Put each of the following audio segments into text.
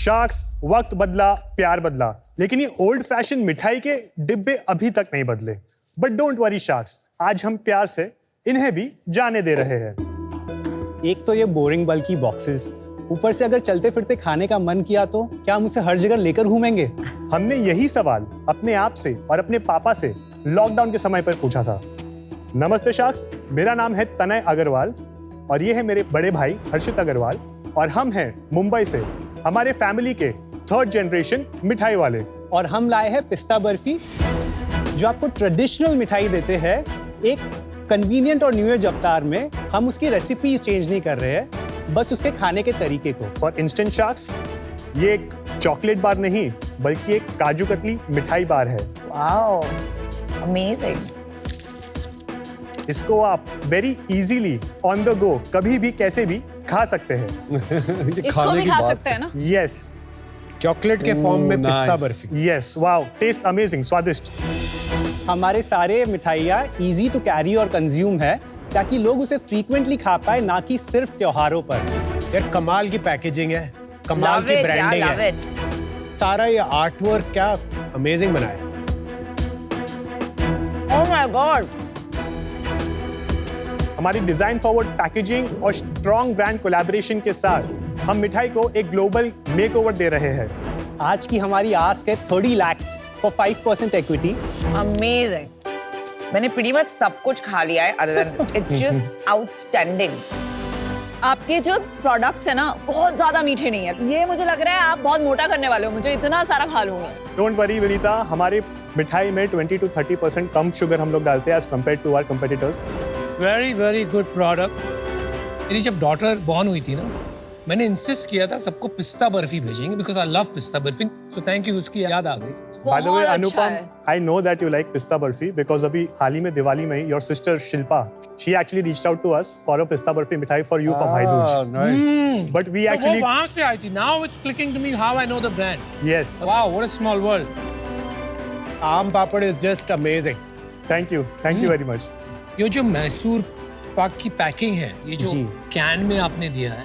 Sharks, वक्त बदला, प्यार बदला, लेकिन ये ओल्ड फैशन मिठाई के डिब्बे अभी तक नहीं बदले। बट डोंट वरी शार्क्स, आज हम प्यार से इन्हें भी जाने दे रहे हैं। एक तो ये बोरिंग बल्कि बॉक्सेस, ऊपर से अगर चलते फिरते खाने का मन किया तो क्या हम उसे हर जगह लेकर घूमेंगे? हमने यही सवाल अपने आप से और अपने पापा से लॉकडाउन के समय पर पूछा था। नमस्ते शार्क्स, मेरा नाम है तनय अग्रवाल और ये है मेरे बड़े भाई हर्षित अग्रवाल और हम हैं मुंबई से, हमारे फैमिली के 3rd जनरेशन मिठाई वाले। और हम लाए हैं पिस्ता बर्फी, जो आपको ट्रेडिशनल मिठाई देते हैं एक कन्वीनियंट और न्यू एज अवतार में। हम उसकी रेसिपीज चेंज नहीं कर रहे हैं, बस उसके खाने के तरीके को। फॉर इंस्टेंट शार्क्स, ये एक चॉकलेट बार नहीं बल्कि एक काजू कतली मिठाई बार है। Wow, amazing. इसको आप very easily on the go कभी भी कैसे भी खा सकते हैं। इसको भी खा सकते हैं ना? यस, चॉकलेट के फॉर्म में पिस्ता barfi. Yes, wow, test amazing, स्वादिष्ट। हमारे सारे मिठाइयाँ इजी टू कैरी और कंज्यूम है ताकि लोग उसे फ्रीक्वेंटली खा पाए, ना कि सिर्फ त्योहारों पर। यार कमाल की पैकेजिंग है, कमाल की ब्रांडिंग है, सारा ये आर्ट वर्क क्या अमेजिंग बना है। Oh my God. हमारी डिजाइन फॉरवर्ड पैकेजिंग और स्ट्रॉन्ग ब्रांड कोलैबोरेशन के साथ हम मिठाई को एक ग्लोबल मेकओवर दे रहे हैं। आज की हमारी आस्क है 30 लाख फॉर 5% इक्विटी। अमेजिंग। मैंने pretty much सब कुछ खा लिया है, other than it's just outstanding। आपके जो प्रोडक्ट्स है ना बहुत ज्यादा मीठे नहीं है। ये मुझे लग रहा है आप बहुत मोटा करने वाले हो, मुझे इतना सारा खा लूंगा। डोंट वरी विनीता, हमारे मिठाई में 20 to 30% कम शुगर हम लोग डालते हैं as compare to our competitors. Very very good product. मेरी जब डॉटर बॉर्न हुई थी ना, मैंने इंसिस्ट किया था सबको पिस्ता बर्फी भेजेंगे बिकॉज आई लव पिस्ता बर्फी। सो थैंक यू, उसकी याद आ गई। बाय द वे अनुपम, है। I know that you like pista barfi because अभी हाल ही में दिवाली में your sister Shilpa, she actually reached out to us for a pista barfi मिठाई फॉर यू फॉर भाई दूज। बट वी एक्चुअली, वो वहां से आई थी। Now it's clicking to me how I know the brand. Yes, wow, what a small world. Aam papad is just amazing. Thank you very much. ये जो मैसूर पाक की पैकिंग है, ये जो जी। कैन में आपने दिया है,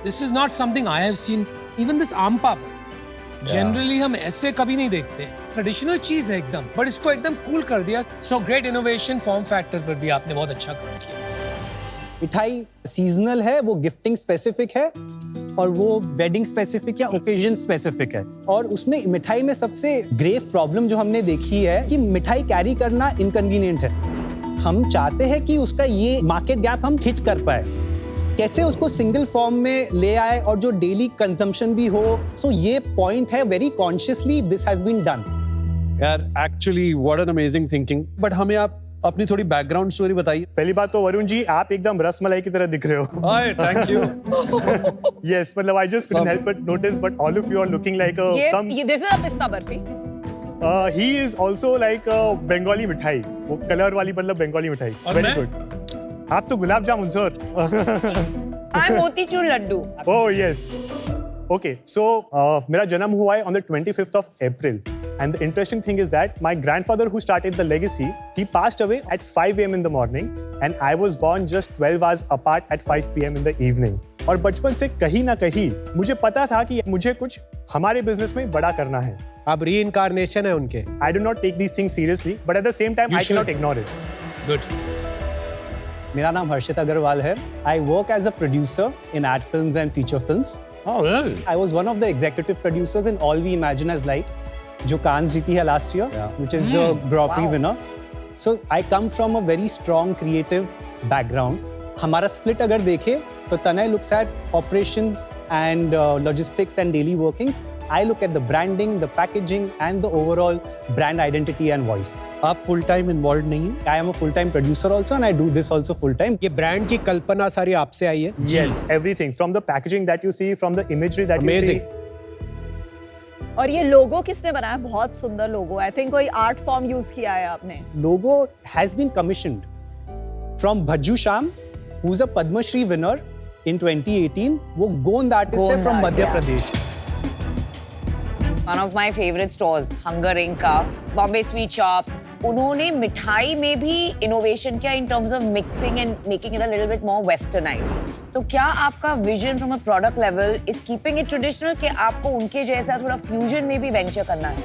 this is not something I have seen. Even this आम पापड़ जनरली हम ऐसे कभी नहीं देखते। ट्रेडिशनल चीज है एकदम, बट इसको एकदम कूल कर दिया। So great innovation. Form factor पर भी आपने बहुत अच्छा काम किया। मिठाई सीजनल है, वो गिफ्टिंग स्पेसिफिक है और वो वेडिंग स्पेसिफिक या ओकेजन स्पेसिफिक है। और उसमें मिठाई में सबसे ग्रेव प्रॉब्लम जो हमने देखी है कि मिठाई कैरी करना इनकन्वीनियंट है। हम चाहते हैं कि उसका ये मार्केट गैप हम हिट कर पाए, कैसे उसको सिंगल फॉर्म में ले आए और जो डेली कंजम्पशन भी हो। सो ये पॉइंट है, very consciously this has been done. यार actually what an amazing thinking. But हमें आप अपनी थोड़ी बैकग्राउंड स्टोरी बताइए। पहली बात तो वरुण जी, आप एकदम रसमलाई की तरह दिख रहे हो। हाय, थैंक यू। Yes, मतलब I just couldn't help but notice, but all of you are looking like some. This is a पिस्ता barfi. He is also like a Bengali मिठाई, वो कलर वाली, मतलब बंगाली मिठाई। और Very मैं? good। आप तो gulab jamun sir. I am motichoor laddoo. Oh yes। Okay, so मेरा जन्म हुआ है on the 25th of April, and the interesting thing is that my grandfather who started the legacy, he passed away at 5 a.m. in the morning, and I was born just 12 hours apart at 5 p.m. in the evening. और बचपन से कहीं ना कहीं मुझे पता था कि मुझे कुछ हमारे बिजनेस में बड़ा करना है। अब रीइंकार्नेशन है उनके। I do not take these things seriously, but at the same time, You I cannot should. ignore it. Good. मेरा नाम हर्षित अग्रवाल है। I work as a producer in ad films and feature films. Oh, really? I was one of the executive producers in All We Imagine as Light, जो कांस जीती है last year, which is the Grand Prix winner. So I come from a very strong creative background. हमारा split अगर देखें तो तनय looks at operations and logistics and daily workings. I look at the branding, the packaging and the overall brand identity and voice. आप full time involve नहीं हैं? I am a full-time producer also and I do this also full-time. ये brand की कल्पना सारी आपसे आई है। Yes, everything from the packaging that you see, from the imagery that you Amazing. see. और ये लोगो किसने बनाया? बहुत सुंदर लोगो। आई थिंक कोई आर्ट फॉर्म यूज किया है आपने। Logo has been commissioned from Bhajju Sham, who's a Padma Shri winner in 2018. वो गोंद आर्टिस्ट है गोंद from art, Madhya yeah. Pradesh. One of my favorite stores, Hunger Inc. का Bombay Sweet Shop, उन्होंने मिठाई में भी इनोवेशन किया in terms of mixing and making it a little bit more westernized. तो क्या आपका vision from a product level is keeping it traditional कि आपको उनके जैसा थोड़ा फ्यूजन में भी वेंचर करना है?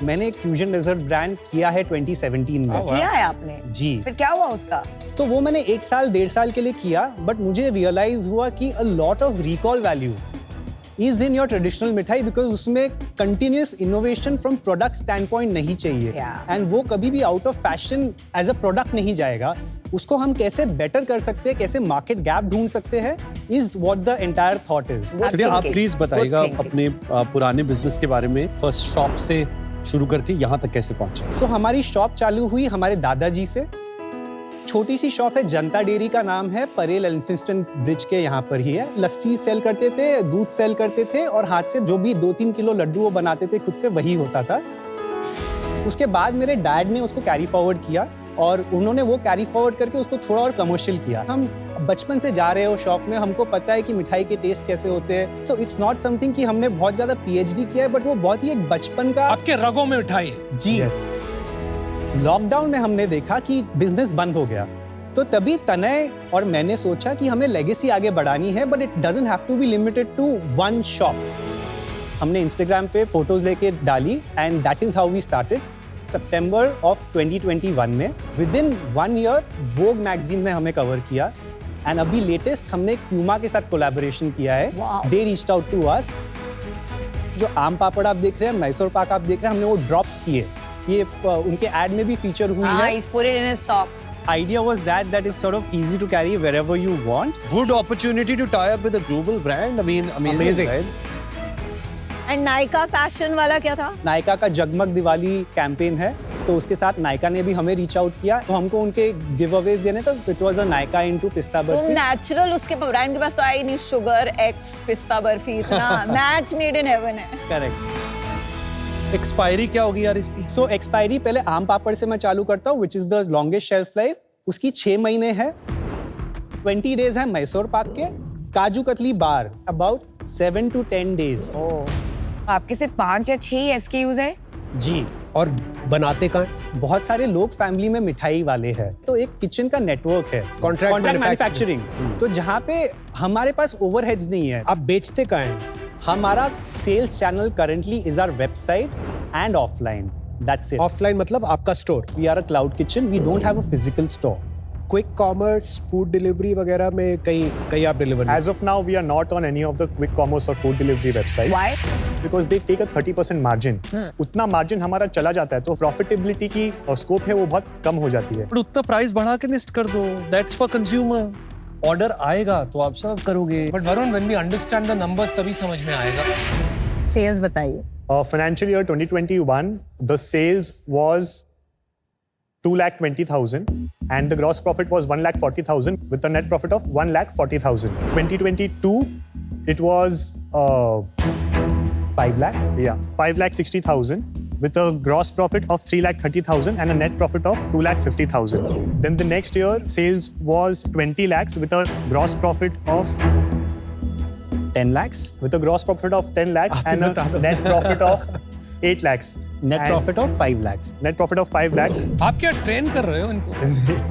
मैंने एक फ्यूजन डेजर्ट ब्रांड किया है 2017 में। किया है आपने? जी। फिर क्या हुआ उसका? तो वो मैंने 1 साल 1.5 साल के लिए किया, बट मुझे रियलाइज हुआ कि a lot of recall value is in your traditional mithai, because उसमें continuous innovation from product stand point नहीं चाहिए, एंड वो कभी भी out of fashion as a product नहीं जाएगा। उसको हम कैसे बेटर कर सकते हैं, कैसे मार्केट गैप ढूंढ सकते हैं, is what the entire thought is. चलिए आप प्लीज बताइएगा Good thinking. अपने पुराने बिजनेस के बारे में, फर्स्ट शॉप से शुरू करके यहाँ तक कैसे पहुंचे? सो हमारी शॉप चालू हुई हमारे दादाजी से। छोटी सी शॉप है, जनता डेयरी का नाम है, परेल एल्फिंस्टन ब्रिज के यहाँ पर ही है। लस्सी सेल करते थे, दूध सेल करते थे, और हाथ से जो भी 2-3 किलो लड्डू वो बनाते थे खुद से, वही होता था। उसके बाद मेरे डैड ने उसको कैरी फॉरवर्ड किया, और उन्होंने वो कैरी फॉरवर्ड करके उसको थोड़ा और कमर्शियल किया। हम बचपन से जा रहे हो शॉप में, हमको पता है कि मिठाई के टेस्ट कैसे होते हैं। सो इट्स नॉट समथिंग कि हमने बहुत ज्यादा PhD किया है, बट वो बहुत ही एक बचपन का। आपके रगों में मिठाई है। जी। लॉकडाउन में हमने देखा कि बिजनेस बंद हो गया, तो तभी तनय और मैंने सोचा कि हमें लेगेसी आगे बढ़ानी है, but it doesn't have to be limited to one shop. हमने इंस्टाग्राम पे फोटोज लेके डाली, and that is how we started. September of 2021 में, within 1 year Vogue magazine ने हमें कवर किया, एंड अभी लेटेस्ट हमने प्यूमा के साथ कोलैबोरेशन किया है। They reached out to us. जो आम पापड़ आप देख रहे हैं, मैसूर पाक आप देख रहे हैं, हमने वो ड्रॉप्स किए, ये उनके एड में भी फीचर हुई है। He's put it in his socks. Idea was that it's sort of easy to carry wherever you want. Good opportunity to tie up with a global brand. I mean, amazing. Right? And Nykaa fashion वाला क्या था? नायका का जगमग Diwali campaign है, तो उसके साथ नायका ने भी हमें रीच आउट किया, तो हमको उनके गिव अवेज देने, तो it was a Nykaa into पिस्ता तुम बर्फी। नेचुरल उसके ब्रांड के पास तो आई नहीं, शुगर एक्स पिस्ता बर्फी, इतना मैच मेड इन हेवन है। करेक्ट। एक्सपायरी क्या होगी यार इसकी? सो एक्सपायरी पहले आम पापड़ से मैं चालू करता हूँ, which is the longest shelf life, उसकी 6 महीने है। 20 डेज है मैसूर पाक के। काजू कतली बार अबाउट 7 to 10 डेज। आपके सिर्फ 5 या 6 SKUs है? जी। और बनाते कहाँ हैं? बहुत सारे लोग फैमिली में मिठाई वाले हैं, तो एक किचन का नेटवर्क है, Contract मैन्युफैक्चरिंग, तो जहाँ पे हमारे पास ओवरहेड्स नहीं है। आप बेचते कहाँ हैं? हमारा sales channel currently is our website and offline, that's it. Offline मतलब आपका store? We are a cloud kitchen, we don't have a physical store. Quick commerce, food delivery वगैरह में कहीं आप deliver? As of now, we are not on any of the quick commerce or food delivery websites. Why? Because they take a 30% margin. उतना margin हमारा चला जाता है, तो profitability की स्कोप है वो बहुत कम हो जाती है। पर उतना प्राइस बढ़ा के लिस्ट कर दो, दैट्स फॉर कंज्यूमर। ऑर्डर आएगा तो आप सर्व करोगे। But Varun, when we understand the numbers तभी समझ में आएगा। सेल्स बताइए। Financial year 2021, the sales was 2,20,000 and the gross profit was 1,40,000 with a net profit of 1,40,000. 2022, it was 5 lakh? Yeah, 5,60,000 with a gross profit of 3,30,000 and a net profit of 2,50,000. Then the next year, sales was 20 lakhs with a gross profit of 10 lakhs? with a gross profit of 10 lakhs and a net profit of 8 lakhs. Net And profit of 5 lakhs? Net profit of 5 lakhs. आप क्या train कर रहे हो इनको?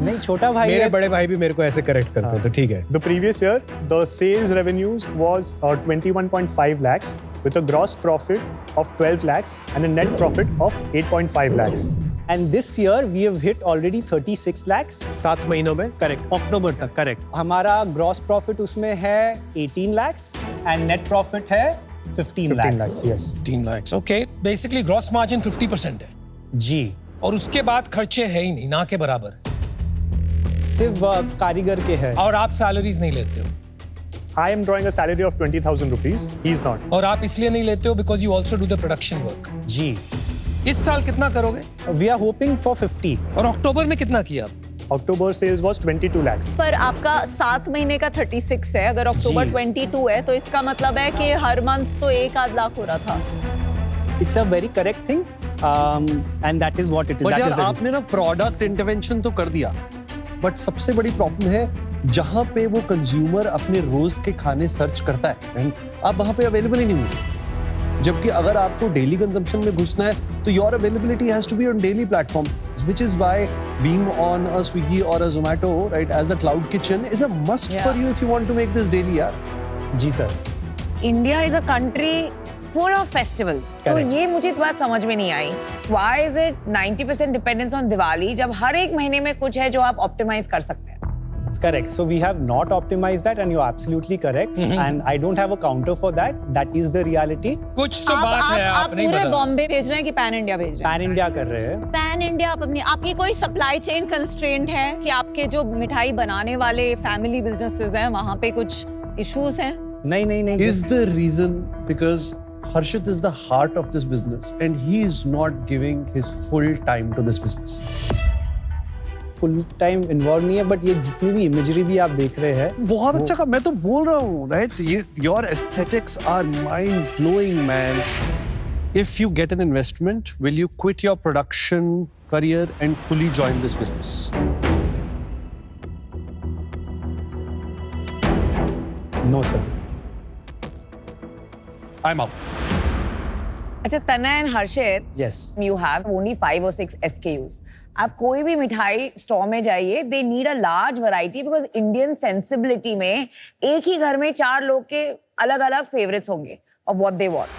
नहीं, छोटा भाई मेरे है। बड़े भाई भी मेरे को ऐसे करेक्ट करते हैं, तो ठीक है। The previous year, the sales revenues was 21.5 lakhs with a gross profit of 12 lakhs and a net profit of 8.5 lakhs. And this year we have hit already 36 lakhs. 7 महीनों में? करेक्ट, अक्टूबर तक। करेक्ट। हमारा gross profit उसमें है 18 lakhs and net profit है 15 lakhs. Yes. 15 lakhs. Okay, basically gross margin 50% है जी। और उसके बाद खर्चे है ही नहीं, ना के बराबर है। सिर्फ कारीगर के है। और आप सैलरीज नहीं लेते हो। I am drawing a salary of 20,000 rupees. He's not. और आप इसलिए नहीं लेते हो because you also do the production work. जी। इस साल कितना करोगे? We are hoping for 50। और अक्टूबर में कितना किया आप? October sales was 22 lakhs. पर आपका 7 महीने का 36 है, अगर अक्टूबर जी। 22 है तो इसका मतलब है कि हर मंथ तो 1-8 लाख हो रहा था। It's a very correct thing, and that is what it is. But यार आपने ना प्रोडक्ट इंटरवेंशन तो कर दिया, बट सबसे बड़ी प्रॉब्लम है जहां पे वो कंज्यूमर अपने रोज के खाने सर्च करता है, आप वहां पे अवेलेबल ही नहीं होंगे। जबकि अगर आपको डेली कंजम्पशन में घुसना है तो your availability has to be on daily platform. which is why being on a Swiggy or a Zomato, right, as a cloud kitchen is a must for you if you want to make this daily, yaar. जी sir. India is a country full of festivals. तो Correct. ये मुझे तो बात समझ में नहीं आई. Why is it 90% dependence on Diwali जब हर एक महीने में कुछ है जो आप optimize कर सकते हैं? Correct. So we have not optimized that, and you're absolutely correct. And I don't have a counter for that. That is the reality. कुछ तो बात है आप आप नहीं पूरे बता. बॉम्बे भेज रहे हैं कि पैन इंडिया भेज रहे हैं? पैन इंडिया कर रहे हैं. पैन इंडिया आप अपनी आपकी कोई सप्लाई चेन कंस्ट्रेंट है कि आपके जो मिठाई बनाने वाले फैमिली बिजनेसेस हैं वहां पे कुछ इश्यूज हैं? नहीं. Is the reason because Harshit is the heart of this business and he is not giving his full time to this business. Full time involve नहीं है, बट ये जितनी भी इमेजरी भी आप देख रहे हैं. बहुत अच्छा काम. मैं तो बोल रहा हूँ, right? Your aesthetics are mind blowing, man. If you get an investment, will you quit your production career and fully join this business? No sir. I'm out. अच्छा, तनय and Harshit, Yes. you have only 5 or 6 SKUs. आप कोई भी मिठाई store में जाइए, they need a large variety because Indian sensibility में एक ही घर में 4 लोग के अलग-अलग favorites होंगे of what they want.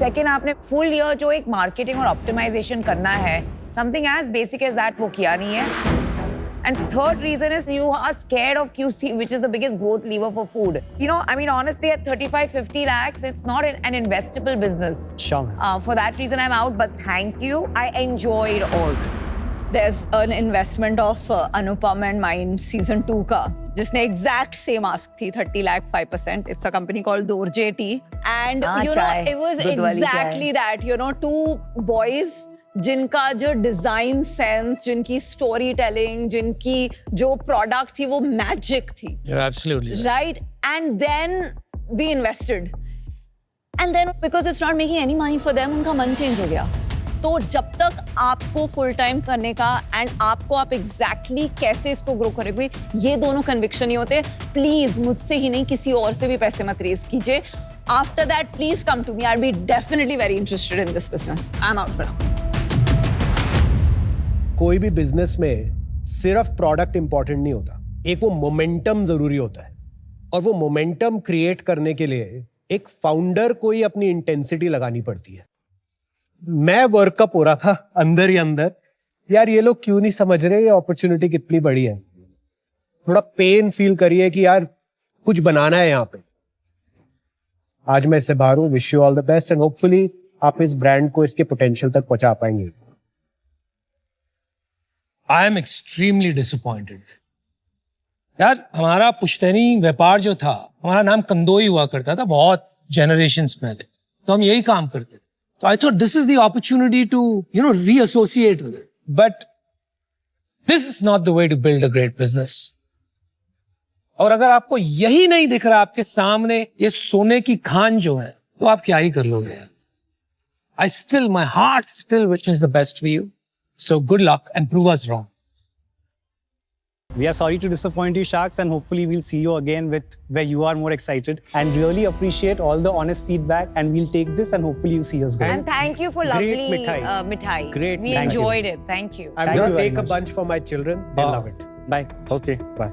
Second, आपने full year जो एक marketing और optimization करना है, something as basic as that वो किया नहीं है. And third reason is you are scared of QC, which is the biggest growth lever for food. You know, I mean, honestly, at 35-50 lakhs, it's not an investable business. Sure, ma'am. For that reason, I'm out. But thank you. I enjoyed all this. There's an investment of Anupam and mine season 2 का, जिसने exact same ask थी 30 lakh 5%. It's a company called Dorje Tea. And you know, it was exactly that. You know, 2 boys जिनका जो design sense, जिनकी story telling, जिनकी जो product थी वो मैजिक थी. You're absolutely right. Right? And then we invested. And then because it's not making any money for them, उनका मन चेंज हो गया. तो जब तक आपको फुल टाइम करने का एंड आपको आप एग्जैक्टली कैसे इसको ग्रो करोगे, ये दोनों कन्विक्शन नहीं होते, प्लीज मुझसे ही नहीं किसी और से भी पैसे मत रेज कीजिए. After that, please come to me. I'll be definitely very interested in this business. I'm out for now. कोई भी बिजनेस में सिर्फ प्रोडक्ट इंपॉर्टेंट नहीं होता, एक वो मोमेंटम जरूरी होता है. और वो मोमेंटम क्रिएट करने के लिए एक फाउंडर को ही अपनी इंटेंसिटी लगानी पड़ती है. मैं वर्कअप हो रहा था अंदर ही अंदर, यार ये लोग क्यों नहीं समझ रहे ये अपॉर्चुनिटी कितनी बड़ी है. थोड़ा पेन फील करिए कि यार कुछ बनाना है यहाँ पे. आज मैं इससे बाहर हूं. Wish you all the best and hopefully आप इस ब्रांड को इसके पोटेंशियल तक पहुंचा पाएंगे. I am extremely disappointed. यार हमारा पुश्तैनी व्यापार जो था, हमारा नाम कंदोई हुआ करता था बहुत generations पहले, तो हम यही काम करते थे. तो I thought this is the opportunity to, you know, reassociate with it. But this is not the way to build a great business. और अगर आपको यही नहीं दिख रहा आपके सामने ये सोने की खान जो है, तो आप क्या ही कर लोगे यार. My heart still wishes the best for you. So good luck and prove us wrong. We are sorry to disappoint you, Sharks, and hopefully we'll see you again with where you are more excited. And really appreciate all the honest feedback, and we'll take this and hopefully you see us go. And thank you for Great lovely mithai. mithai. Great We mithai. enjoyed it. Thank you. I'm Thank going you to very take a much. bunch for my children. They love it. Bye. Okay, bye.